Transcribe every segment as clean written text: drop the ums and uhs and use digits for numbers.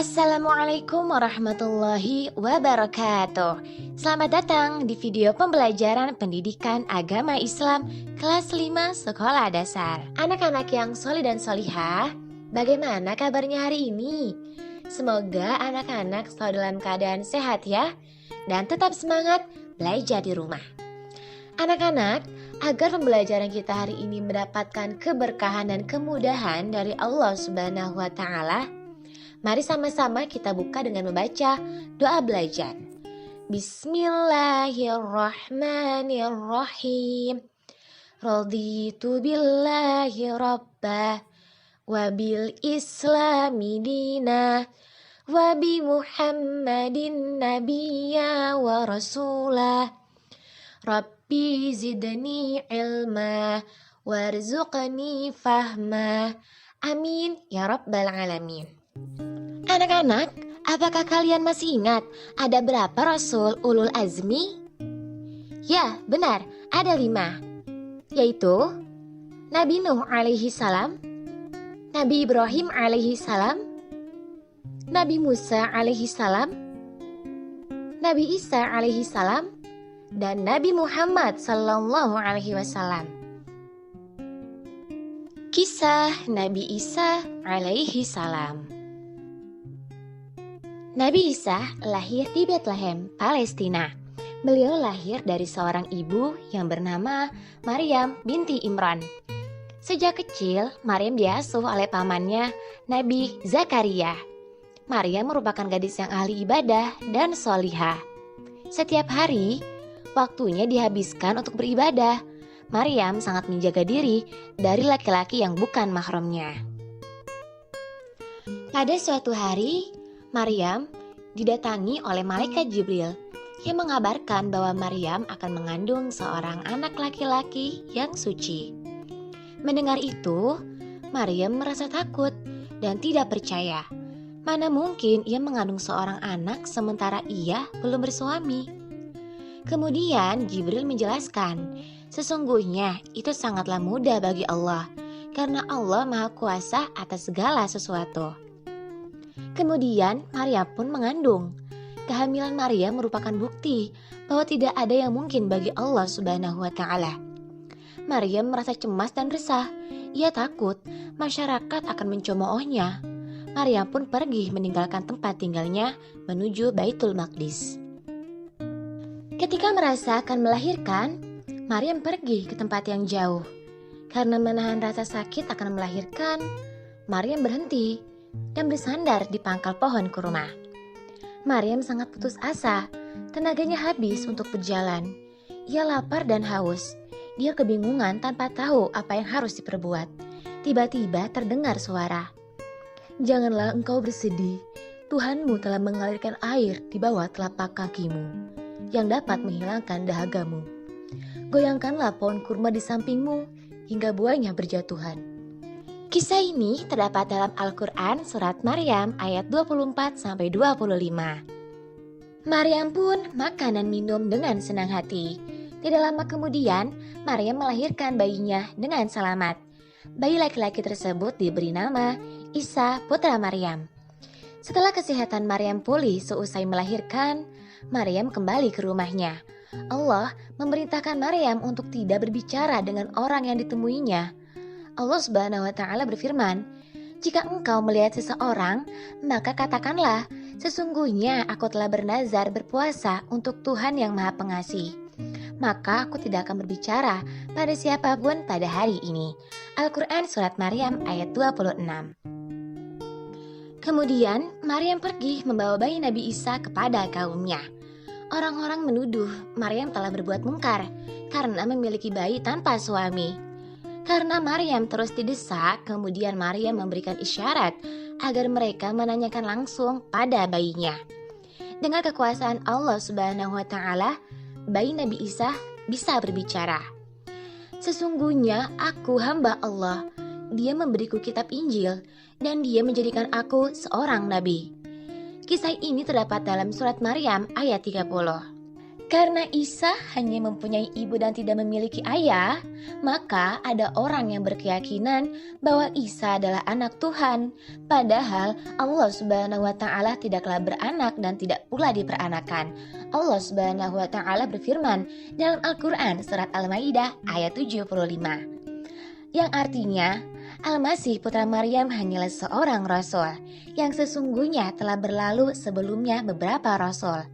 Assalamualaikum warahmatullahi wabarakatuh. Selamat datang di video pembelajaran pendidikan agama Islam kelas 5 sekolah dasar. Anak-anak yang solih dan solihah, bagaimana kabarnya hari ini? Semoga anak-anak selalu dalam keadaan sehat ya, dan tetap semangat belajar di rumah. Anak-anak, agar pembelajaran kita hari ini mendapatkan keberkahan dan kemudahan dari Allah Subhanahu wa Ta'ala, mari sama-sama kita buka dengan membaca doa belajar. Bismillahirrahmanirrahim. Raditu billahi rabbah wa bil islami dina wa bi Muhammadin nabiyya wa rasulah. Rabbi zidni ilma warzuqni fahma. Amin ya rabbal alamin. Anak-anak, apakah kalian masih ingat ada berapa Rasul Ulul Azmi? Ya, benar, ada 5, yaitu Nabi Nuh alaihi salam, Nabi Ibrahim alaihi salam, Nabi Musa alaihi salam, Nabi Isa alaihi salam, dan Nabi Muhammad sallallahu alaihi wasallam. Kisah Nabi Isa alaihi salam. Nabi Isa lahir di Bethlehem, Palestina. Beliau lahir dari seorang ibu yang bernama Maryam binti Imran. Sejak kecil, Maryam diasuh oleh pamannya, Nabi Zakaria. Maryam merupakan gadis yang ahli ibadah dan solihah. Setiap hari, waktunya dihabiskan untuk beribadah. Maryam sangat menjaga diri dari laki-laki yang bukan mahramnya. Pada suatu hari, Maryam didatangi oleh malaikat Jibril yang mengabarkan bahwa Maryam akan mengandung seorang anak laki-laki yang suci. Mendengar itu, Maryam merasa takut dan tidak percaya. Mana mungkin ia mengandung seorang anak sementara ia belum bersuami? Kemudian Jibril menjelaskan, sesungguhnya itu sangatlah mudah bagi Allah, karena Allah Maha Kuasa atas segala sesuatu. Kemudian Maryam pun mengandung. Kehamilan Maryam merupakan bukti bahwa tidak ada yang mungkin bagi Allah Subhanahu wa Ta'ala. Maryam merasa cemas dan resah. Ia takut masyarakat akan mencemoohnya. Maryam pun pergi meninggalkan tempat tinggalnya menuju Baitul Maqdis. Ketika merasa akan melahirkan, Maryam pergi ke tempat yang jauh. Karena menahan rasa sakit akan melahirkan, Maryam berhenti dan bersandar di pangkal pohon kurma. Maryam sangat putus asa, tenaganya habis untuk berjalan. Ia lapar dan haus. Dia kebingungan tanpa tahu apa yang harus diperbuat. Tiba-tiba terdengar suara, "Janganlah engkau bersedih, Tuhanmu telah mengalirkan air di bawah telapak kakimu, yang dapat menghilangkan dahagamu. Goyangkanlah pohon kurma di sampingmu, hingga buahnya berjatuhan." Kisah ini terdapat dalam Al-Quran Surat Maryam ayat 24-25. Maryam pun makan dan minum dengan senang hati. Tidak lama kemudian, Maryam melahirkan bayinya dengan selamat. Bayi laki-laki tersebut diberi nama Isa putra Maryam. Setelah kesehatan Maryam pulih seusai melahirkan, Maryam kembali ke rumahnya. Allah memerintahkan Maryam untuk tidak berbicara dengan orang yang ditemuinya. Allah Subhanahu wa Ta'ala berfirman, "Jika engkau melihat seseorang, maka katakanlah, sesungguhnya aku telah bernazar berpuasa untuk Tuhan yang Maha Pengasih. Maka aku tidak akan berbicara pada siapapun pada hari ini." Al-Quran Surat Maryam ayat 26. Kemudian Maryam pergi membawa bayi Nabi Isa kepada kaumnya. Orang-orang menuduh Maryam telah berbuat mungkar karena memiliki bayi tanpa suami. Karena Maryam terus didesak, kemudian Maryam memberikan isyarat agar mereka menanyakan langsung pada bayinya. Dengan kekuasaan Allah Subhanahu wa Ta'ala, bayi Nabi Isa bisa berbicara. "Sesungguhnya aku hamba Allah. Dia memberiku kitab Injil dan dia menjadikan aku seorang nabi." Kisah ini terdapat dalam surat Maryam ayat 30. Karena Isa hanya mempunyai ibu dan tidak memiliki ayah, maka ada orang yang berkeyakinan bahwa Isa adalah anak Tuhan. Padahal Allah Subhanahu wa Ta'ala tidaklah beranak dan tidak pula diperanakan. Allah Subhanahu wa Ta'ala berfirman dalam Al-Quran surat Al-Maidah ayat 75, yang artinya Al-Masih putra Maryam hanyalah seorang rasul yang sesungguhnya telah berlalu sebelumnya beberapa rasul,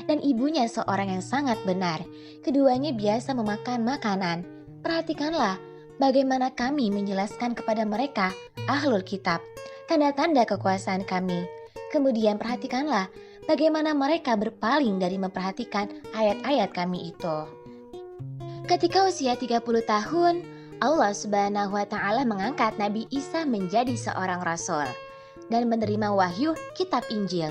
dan ibunya seorang yang sangat benar. Keduanya biasa memakan makanan. Perhatikanlah bagaimana kami menjelaskan kepada mereka, Ahlul Kitab, tanda-tanda kekuasaan kami. Kemudian perhatikanlah bagaimana mereka berpaling dari memperhatikan ayat-ayat kami itu. Ketika usia 30 tahun, Allah Subhanahu wa Ta'ala mengangkat Nabi Isa menjadi seorang rasul dan menerima wahyu kitab Injil,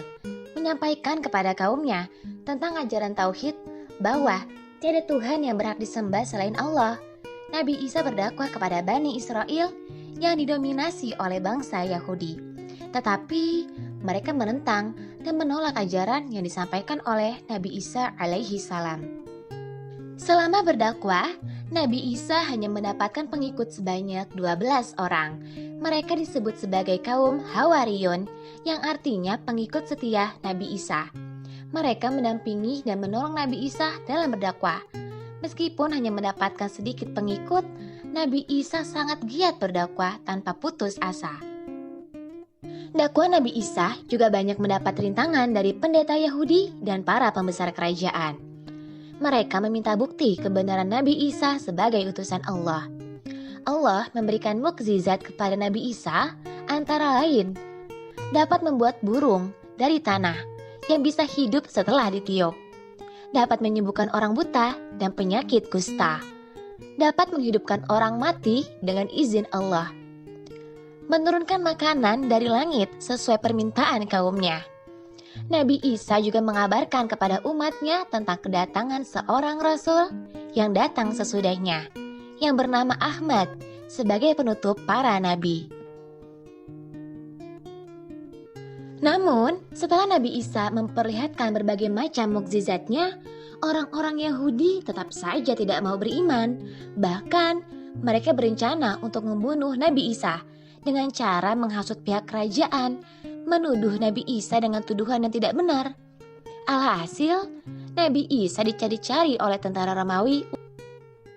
menyampaikan kepada kaumnya tentang ajaran tauhid bahwa tiada Tuhan yang berhak disembah selain Allah. Nabi Isa berdakwah kepada Bani Israel yang didominasi oleh bangsa Yahudi. Tetapi mereka menentang dan menolak ajaran yang disampaikan oleh Nabi Isa alaihi salam. Selama berdakwah, Nabi Isa hanya mendapatkan pengikut sebanyak 12 orang. Mereka disebut sebagai kaum Hawariyun, yang artinya pengikut setia Nabi Isa. Mereka mendampingi dan menolong Nabi Isa dalam berdakwah. Meskipun hanya mendapatkan sedikit pengikut, Nabi Isa sangat giat berdakwah tanpa putus asa. Dakwah Nabi Isa juga banyak mendapat rintangan dari pendeta Yahudi dan para pembesar kerajaan. Mereka meminta bukti kebenaran Nabi Isa sebagai utusan Allah. Allah memberikan mukjizat kepada Nabi Isa, antara lain dapat membuat burung dari tanah yang bisa hidup setelah ditiup, dapat menyembuhkan orang buta dan penyakit kusta, dapat menghidupkan orang mati dengan izin Allah, menurunkan makanan dari langit sesuai permintaan kaumnya. Nabi Isa juga mengabarkan kepada umatnya tentang kedatangan seorang rasul yang datang sesudahnya, yang bernama Ahmad, sebagai penutup para nabi. Namun, setelah Nabi Isa memperlihatkan berbagai macam mukjizatnya, orang-orang Yahudi tetap saja tidak mau beriman. Bahkan, mereka berencana untuk membunuh Nabi Isa dengan cara menghasut pihak kerajaan, menuduh Nabi Isa dengan tuduhan yang tidak benar. Alhasil, Nabi Isa dicari-cari oleh tentara Romawi.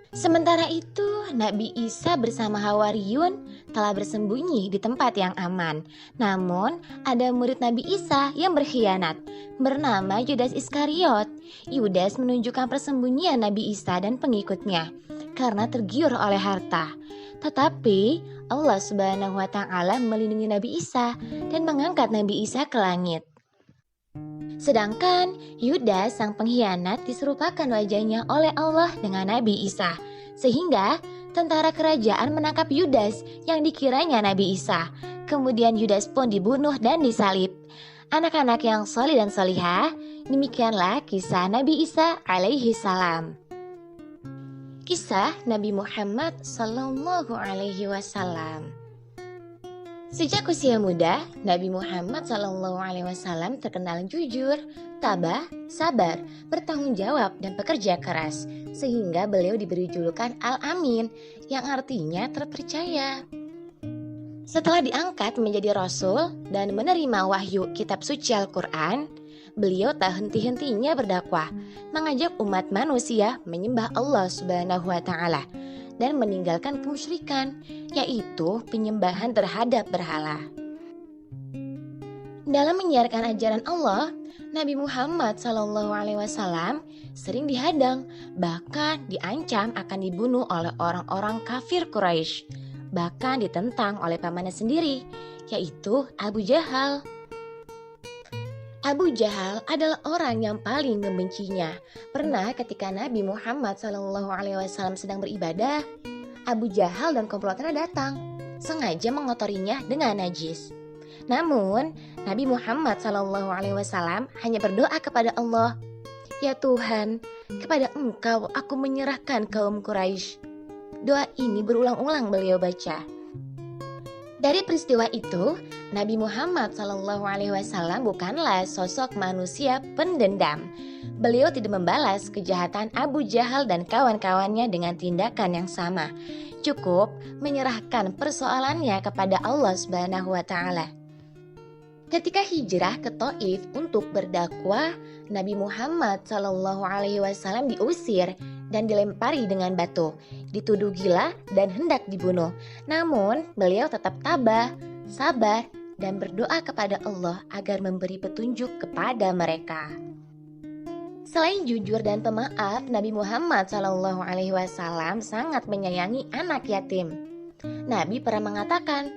Sementara itu, Nabi Isa bersama Hawariyun telah bersembunyi di tempat yang aman. Namun, ada murid Nabi Isa yang berkhianat, bernama Yudas Iskariot. Yudas menunjukkan persembunyian Nabi Isa dan pengikutnya karena tergiur oleh harta. Tetapi Allah Subhanahu wa Ta'ala melindungi Nabi Isa dan mengangkat Nabi Isa ke langit. Sedangkan Yudas sang pengkhianat diserupakan wajahnya oleh Allah dengan Nabi Isa, sehingga tentara kerajaan menangkap Yudas yang dikiranya Nabi Isa. Kemudian Yudas pun dibunuh dan disalib. Anak-anak yang solih dan solihah, demikianlah kisah Nabi Isa alaihi salam. Kisah Nabi Muhammad sallallahu alaihi wasallam. Sejak usia muda, Nabi Muhammad SAW terkenal jujur, tabah, sabar, bertanggung jawab, dan pekerja keras, sehingga beliau diberi julukan Al-Amin, yang artinya terpercaya. Setelah diangkat menjadi Rasul dan menerima wahyu kitab suci Al-Quran, beliau tak henti-hentinya berdakwah, mengajak umat manusia menyembah Allah Subhanahu wa Ta'ala, dan meninggalkan kemusyrikan, yaitu penyembahan terhadap berhala. Dalam menyiarkan ajaran Allah, Nabi Muhammad SAW sering dihadang, bahkan diancam akan dibunuh oleh orang-orang kafir Quraisy, bahkan ditentang oleh pamannya sendiri, yaitu Abu Jahal. Abu Jahal adalah orang yang paling membencinya. Pernah ketika Nabi Muhammad SAW sedang beribadah, Abu Jahal dan komplotannya datang, sengaja mengotorinya dengan najis. Namun, Nabi Muhammad SAW hanya berdoa kepada Allah, "Ya Tuhan, kepada Engkau aku menyerahkan kaum Quraisy." Doa ini berulang-ulang beliau baca. Dari peristiwa itu, Nabi Muhammad SAW bukanlah sosok manusia pendendam. Beliau tidak membalas kejahatan Abu Jahal dan kawan-kawannya dengan tindakan yang sama. Cukup menyerahkan persoalannya kepada Allah Subhanahu wa Ta'ala. Ketika hijrah ke Taif untuk berdakwah, Nabi Muhammad SAW diusir dan dilempari dengan batu, dituduh gila dan hendak dibunuh. Namun beliau tetap tabah, sabar, dan berdoa kepada Allah agar memberi petunjuk kepada mereka. Selain jujur dan pemaaf, Nabi Muhammad SAW sangat menyayangi anak yatim. Nabi pernah mengatakan,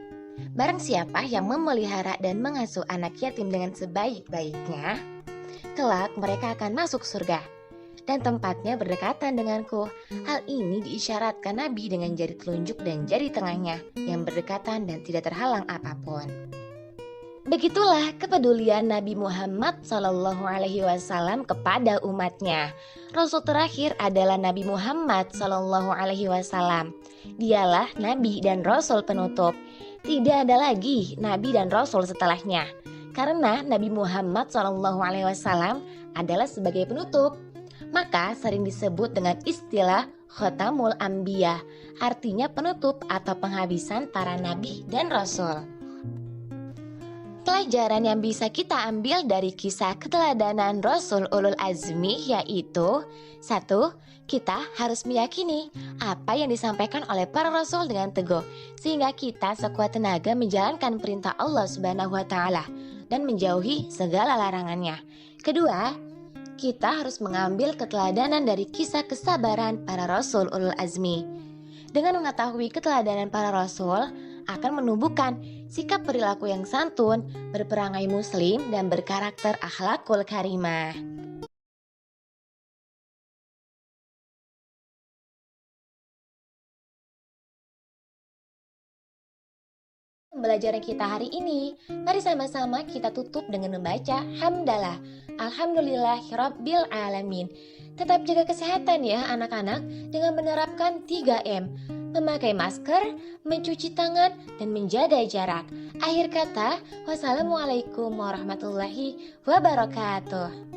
barang siapa yang memelihara dan mengasuh anak yatim dengan sebaik-baiknya, kelak mereka akan masuk surga dan tempatnya berdekatan denganku. Hal ini diisyaratkan Nabi dengan jari telunjuk dan jari tengahnya yang berdekatan dan tidak terhalang apapun. Begitulah kepedulian Nabi Muhammad SAW kepada umatnya. Rasul terakhir adalah Nabi Muhammad SAW. Dialah Nabi dan Rasul penutup. Tidak ada lagi Nabi dan Rasul setelahnya. Karena Nabi Muhammad SAW adalah sebagai penutup, maka sering disebut dengan istilah Khotamul Anbiya, artinya penutup atau penghabisan para nabi dan rasul. Pelajaran yang bisa kita ambil dari kisah keteladanan Rasul Ulul Azmi yaitu 1. Kita harus meyakini apa yang disampaikan oleh para rasul dengan teguh, sehingga kita sekuat tenaga menjalankan perintah Allah Subhanahu wa Ta'ala dan menjauhi segala larangannya. 2. Kita harus mengambil keteladanan dari kisah kesabaran para Rasul Ulul Azmi. Dengan mengetahui keteladanan para rasul, akan menumbuhkan sikap perilaku yang santun, berperangai muslim, dan berkarakter akhlakul karimah. Pembelajaran kita hari ini, mari sama-sama kita tutup dengan membaca hamdalah. Alhamdulillahirabbil alamin. Tetap jaga kesehatan ya anak-anak dengan menerapkan 3M. Memakai masker, mencuci tangan, dan menjaga jarak. Akhir kata, wassalamualaikum warahmatullahi wabarakatuh.